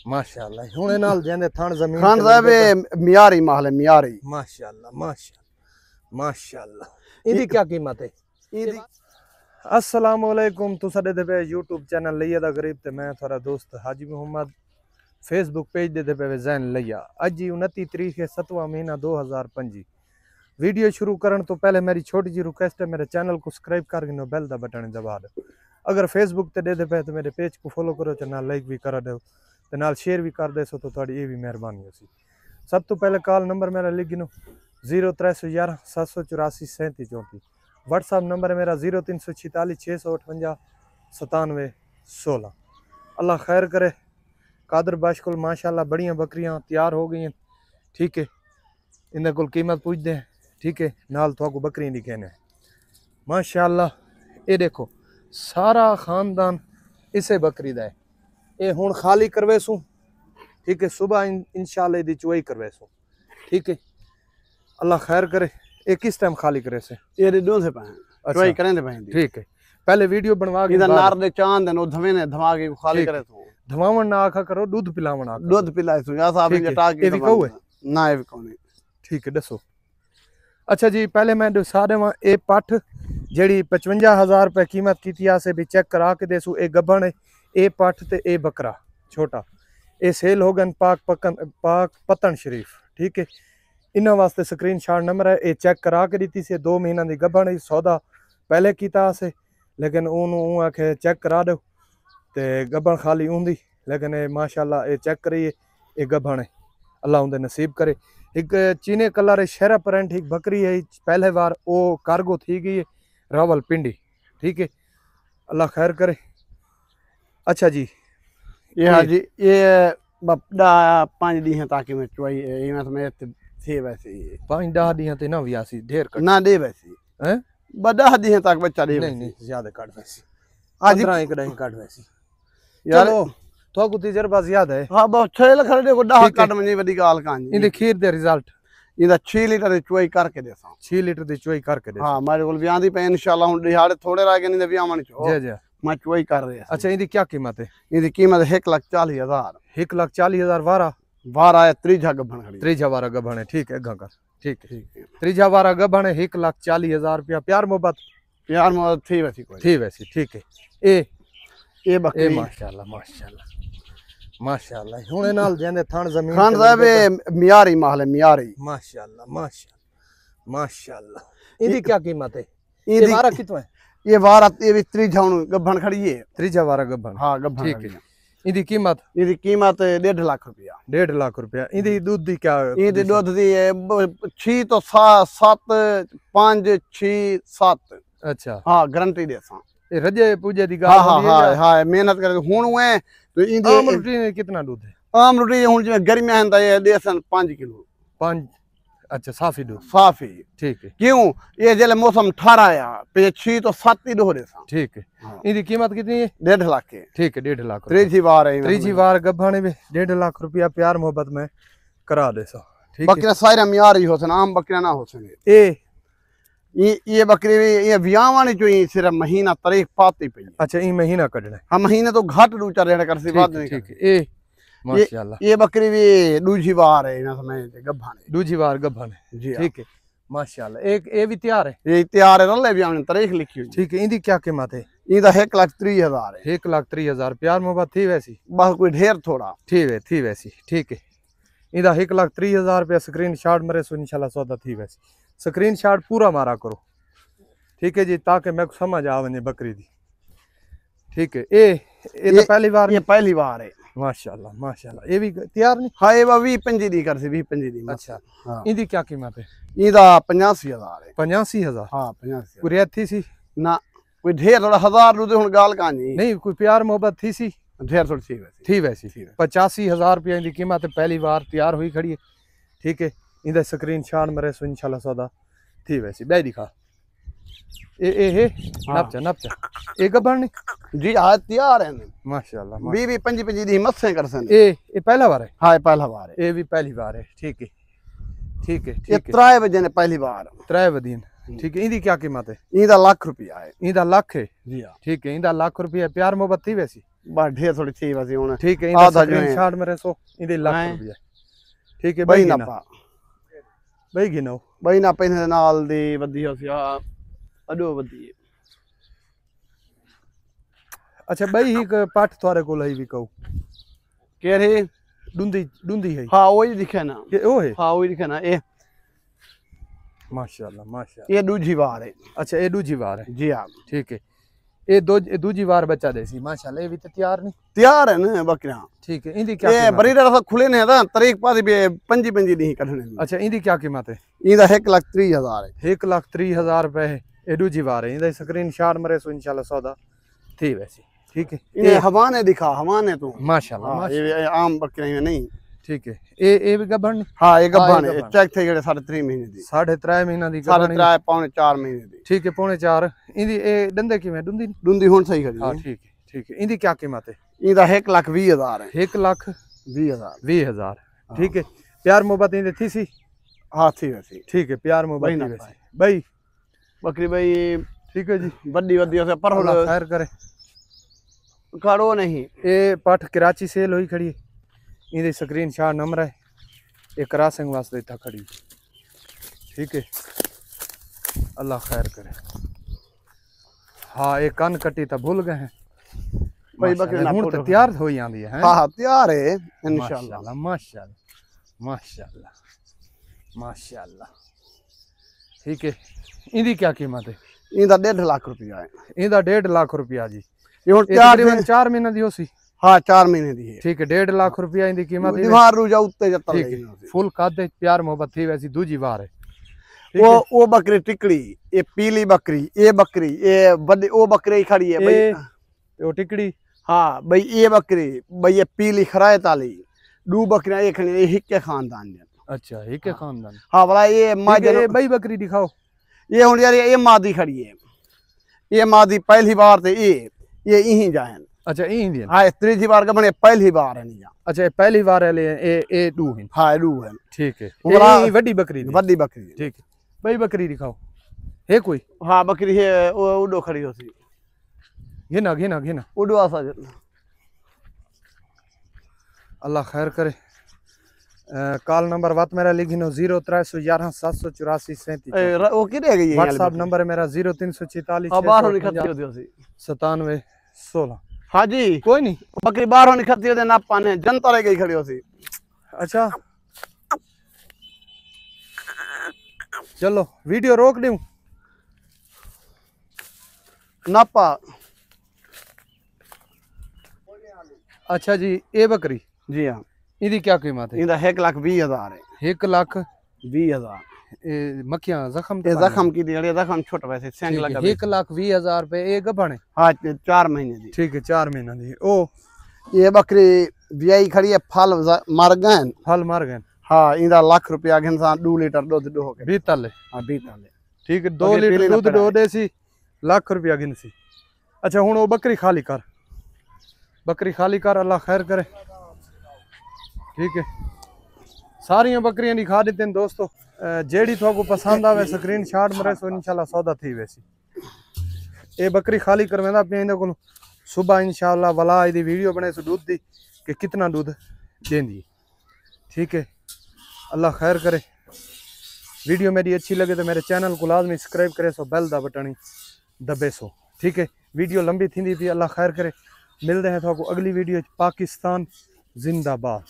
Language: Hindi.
माशाअल्लाह हुणे नाल जेंदे थान जमीन खान साहब मियारी माल है मियारी। माशाअल्लाह माशाअल्लाह माशाअल्लाह। इदी क्या कीमत है? इदी अस्सलाम वालेकुम तुसा दे पे यूट्यूब चैनल लिया दा गरीब ते मैं थोड़ा दोस्त हाजी मोहम्मद फेसबुक पेज दे पे जैन लिया। अज ही 29 तारीख है 7वां महीना 2025। वीडियो शुरू करने तो पहले मेरी छोटी जी रिक्वेस्ट है, मेरे चैनल को सब्सक्राइब करके बेल दा बटन दबा दो। अगर फेसबुक ते दे पे तो मेरे पेज को फॉलो करो, तो नाल लाइक भी कर दो, तो नाल शेयर भी कर दे, सो तो थोड़ी ये भी मेहरबानी होसी। सब तो पहले कॉल नंबर मेरा लिख गिनो 0311 784 3734। व्हाट्सअप नंबर है मेरा 0346 658 97 16। अल्लाह खैर करे। कादर बाश को माशाल्लाह बढ़िया बकरियां तैयार हो गई हैं, ठीक है। इन्हें को कीमत पूछ दें, ठीक है। नाल तो बकरियां दिखे ने माशाल्लाह। ये देखो सारा खानदान इसे बकरी दा है। ये हुण खाली करवेसू, ठीक है। सुबह इंशाल्लाह दी चुवाई करवेसू, ठीक है। अल्लाह खैर करे। ये किस टाइम खाली करे से? ये दो से पाए चुवाई करें दे पाए, ठीक है। पहले वीडियो बनवा के इधर नार दे चांद नो धवे ने धमा के खाली करे तो धवावन ना आखा करो, दूध पिलावन आखा, दूध पिलाए सो या साहब ने टा के ये भी कहू है ना, ये भी कहू नहीं, ठीक है। दसो अच्छा जी, पहले मैं दसा देवां ए पठ जेड़ी 55,000 रुपए कीमत की आसे भी चेक करा के देसू। ए गब्बन है, ए पठ ते ए बकरा छोटा, ए सेल हो गन पाक पतन शरीफ, ठीक है। इन्होंने वास्ते स्क्रीन शॉट नंबर है, ये चेक करा के दी से 2 महीना की गब्बन है। सौदा पहले किया से, लेकिन उन्होंने आखे चेक करा दो तो गब्बन खाली होंगी, लेकिन ये माशाल्लाह ये चेक करिए ये गब्बन है। अल्लाह उनके नसीब करे। एक चीने कलर है शेरा प्रिंट एक बकरी है, पहले बार वो कार्गो थी गई है रावल पिंडी, ठीक है। अल्लाह खैर करे। अच्छा जी ये हाँ जी, ये बड़ा 5 दी हैं ताकि मैं चुवाई ये मैं थे वैसे 5-10 दी ते ना व्यासी ढेर कर ना दे वैसे हैं बड़ा दी हैं तक बच्चा दे नहीं ज्यादा काट वैसी आज 15 एक नहीं काट वैसी यार तो को तजर्बा ज्यादा है। हां बहुत 6 लाख दे को 10 काट में वडी गाल कां जी। इंदे खीर दे रिजल्ट इंदा 6 लीटर दी चुवाई करके देसा, 6 लीटर दी चुवाई करके दे। हां मेरे को ब्याह दी पे इंशाल्लाह हुन दिहाड़े थोड़े रह गए नहीं ब्याह में जी जी मैं चुवाई कर रहे। अच्छा इंदी क्या कीमत है? इंदी कीमत 1,40,000 1,40,000 वारा है। त्रीजा गबन खड़ी, त्रीजा वारा गबन है, ठीक है। घंकर ठीक है, त्रीजा वारा गबन है 1,40,000 रुपया। प्यार मोहब्बत थी वैसी कोई थी वैसी, ठीक है। ए बकरी माशाल्लाह माशाल्लाह माशाल्लाह हुणे नाल जेंदे थान जमीन खान साहब मियारी माल है मियारी। माशाल्लाह माशाल्लाह माशाल्लाह। इदी क्या कीमत है? ये वारा कितना है? ये वारा ये भी त्रीजा गबन खड़ी है, त्रीजा वारा गबन, हां गबन, ठीक है। इदी कीमत 1.5 लाख रुपया। 1.5 लाख रुपया। इदी दूध दी क्या? इदी दूध दी 6 तो 7 5 6 7। अच्छा हां गारंटी देसा। ए रजे पूजे दी गाल हां हां हां मेहनत करके हुन हुए तो इंदे आम रोटी ने कितना दूध है? आम रोटी हुन जे गर्मियां हंदा ये देसन 5 किलो 5। अच्छा साफी दूध, साफी, ठीक है। क्यों ये जेले मौसम ठहरा आया पे 6 तो 7 ही दो देसा, ठीक है। इदी कीमत कितनी है? 1.5 लाख के, ठीक है। 1.5 लाख त्रीजी बार है, त्रीजी बार गभाने में 1.5 लाख रुपया प्यार मोहब्बत में करा देसा, ठीक है। बकरियां सारे मियार ही होसन, आम बकरियां ना होसन। ये बकरी ये वियावानी जो सिर्फ महीना तारीख पाती पई। अच्छा ई महीना कढना है? हां महीने तो घाट दू चार रेड कर सी बात नहीं, ठीक है। माशाल्लाह ये बकरी भी दूजी बार है ना समय गभाने, दूजी बार गभाने जी, ठीक है। माशाल्लाह एक ये भी तैयार है, ये तैयार है रले भी हमने तारीख लिखी हुई, ठीक है। इंदी क्या कीमत है? इंदा 1,30,000 है। 1,30,000 प्यार मोहब्बत थी वैसी, बस कोई ढेर थोड़ा थी वैसी, ठीक है। इंदा 1,30,000 रुपया स्क्रीनशॉट मरे सो इंशाल्लाह सौदा थी वैसी। स्क्रीनशॉट पूरा मारा करो, ठीक है जी, ताकि मैं समझ आ वने बकरी दी, ठीक है। ये तो पहली बार, ये पहली बार है। माशाल्लाह माशाल्लाह। ये भी तैयार नहीं? हां ये 20-25 दी कर से 20-25 दी। अच्छा हां इंदी क्या कीमत है? इंदा 85,000 है। 85,000? हां 85,000। कोई रेट थी सी ना? कोई ढेर थोड़ा 1000 रू हुन गाल का नहीं, कोई प्यार मोहब्बत थी सी ढेर थोड़ी थी वैसी 85,000 रुपया इंदी कीमत है। पहली बार तैयार हुई खड़ी है, ठीक है। इंदा स्क्रीनशॉट मरे सो इंशाल्लाह सौदा थी वैसी। बे दिखा ए नपचा ए गबन नहीं जी, हां तैयार है माशाल्लाह। 20-25 दी मस्से कर सन। ए पहला बार है? हां पहला बार है। ए भी पहली बार है, ठीक है ठीक है ठीक है। 3 बजे ने पहली बार 3 बजे, ठीक है। इंदी क्या कीमत है? इंदा लाख रुपया है। इंदा लाख है जी हां, ठीक है। इंदा लाख रुपया प्यार मोहब्बत थी वैसी? बस ढेर थोड़ी थी वसी हुन ठीक है इंदा स्क्रीनशॉट मेरे सो इंदे लाख रुपया ठीक है बई ना बई गिनो बई ना पैसे नाल दी वधी होसी अडो वधी अच्छा बई ही पाठ थारे को लई भी कहू केरे डुंदी है हां वही दिखे ना ये ओ है हां वही दिखे ना ए माशाल्लाह ये दूजी बार है अच्छा ये दूजी बार है जी हां ठीक है ये दूजी बार बच्चा देसी माशाल्लाह ये भी तो तैयार नहीं तैयार है ना बकरियां ठीक है इंदी क्या ये ब्रीडर सा खुले ने था तरीक पास भी 5 दी कढने अच्छा इंदी क्या कीमत है इंदा 1,30,000 है 1,30,000 रुपए है ये दूजी बार है इंदा स्क्रीनशॉट मरे सो इंशाल्लाह सौदा थी वैसी ठीक है ये हवाने दिखा हवाने तो माशाल्लाह ये आम बकरियां नहीं ठीक है ये भी गबन हां ये गबन है चेक थे जेडे 3.5 महीने दी 3.5 महीना दी गबन 3.5 पौने 4 महीने दी ठीक है पौने 4 इंदी ए डंदे की में डुंदी हुन सही खड़ी हां ठीक है इंदी क्या कीमत है इंदा 1,20,000 है 1,20,000 ठीक है प्यार मोहब्बत इंदे थी सी हां थी वैसी ठीक है प्यार मोहब्बत थी वैसी भाई बकरी भाई ठीक है जी बड़ी वदी से पर अल्लाह खैर करे खड़ो नहीं ये पठ कराची सेल हुई खड़ी है इंदे स्क्रीनशॉट नंबर है ये क्रॉसिंग वास्ते था खड़ी ठीक है अल्लाह खैर करे हाँ ये कान कटी तो भूल गए हैं भाई बकरी हुन तो तैयार हो आंदी है हां तैयार है इंशाल्लाह माशाल्लाह ठीक है इंदी क्या कीमत है इंदा 1.5 लाख रुपया है इंदा 1.5 लाख रुपया जी ये हुन तकरीबन 4 महीने दी होसी हां 4 महीने दी है ठीक है 1.5 लाख रुपया इंदी कीमत है दीवार रू जा उत्ते जता ठीक है फुल कादे प्यार मोहब्बत थी वैसी दूजी बार है वो बकरी टिकड़ी ये पीली बकरी ये बड़ी वो बकरी खड़ी है भाई वो टिकड़ी हां भाई ये बकरी भाई ये पीली खरायत वाली दो बकरियां एक खड़ी हिक्के खानदान दे अच्छा हिक्के खानदान हां वाला ये माजर भाई बकरी दिखाओ ये हुन यार ये मादी खड़ी है ये मादी पहली बार ते ये यहीं जाए अच्छा यहीं दी हां तीसरी बार का बने पहली बार है नहीं अच्छा पहली बार है ए दू है हां दू है ठीक है ये बड़ी बकरी ठीक है भाई बकरी दिखाओ है कोई हां बकरी है वो उडो खड़ी होती घिना उडो आसा अल्लाह खैर करे कॉल नंबर बात मेरा लिखिनो 0311 784 37 वो किने गई है व्हाट्सएप नंबर है मेरा 0346 बाहर नहीं खत्ती होती होती 97 16 हां जी कोई नहीं बकरी बाहर नहीं खत्ती होती ना पाने जनता रह गई खड़ी होती अच्छा चलो वीडियो रोक दूं नापा अच्छा जी ये बकरी जी हां इदी क्या कीमत है इंदा 1,20,000 है 1,20,000 मक्खियां जख्म की दी जख्म छोटा वैसे सेंग लगा 1,20,000 रुपए ये गबन है हां 4 महीने दी ठीक है 4 महीना दी ओ ये बकरी बियाई खड़ी है फल मर गए हां इंदा लाख रुपया घनसा 2 लीटर दूध दो के बीतल हां बीतल ठीक है 2 लीटर दूध दो देसी लाख रुपया गिनसी अच्छा हुन वो बकरी खाली कर अल्लाह खैर करे ठीक है सारियां बकरियां दिखा देते हैं दोस्तों जेड़ी थोको पसंद आवे स्क्रीनशॉट मरे सो इंशाल्लाह सौदा थी वैसी ये बकरी खाली करवेंदा पे इंदे को सुबह इंशाल्लाह वाला इदी वीडियो बने सो दूध दी कि कितना दूध देंदी ठीक है अल्लाह खैर करे वीडियो मेरी अच्छी लगे तो मेरे चैनल को लाजमी सब्सक्राइब करे सो बेल दा बटन दबे सो ठीक है वीडियो लंबी थी अल्लाह खैर करे मिलते हैं थोको अगली वीडियो पाकिस्तान जिंदाबाद।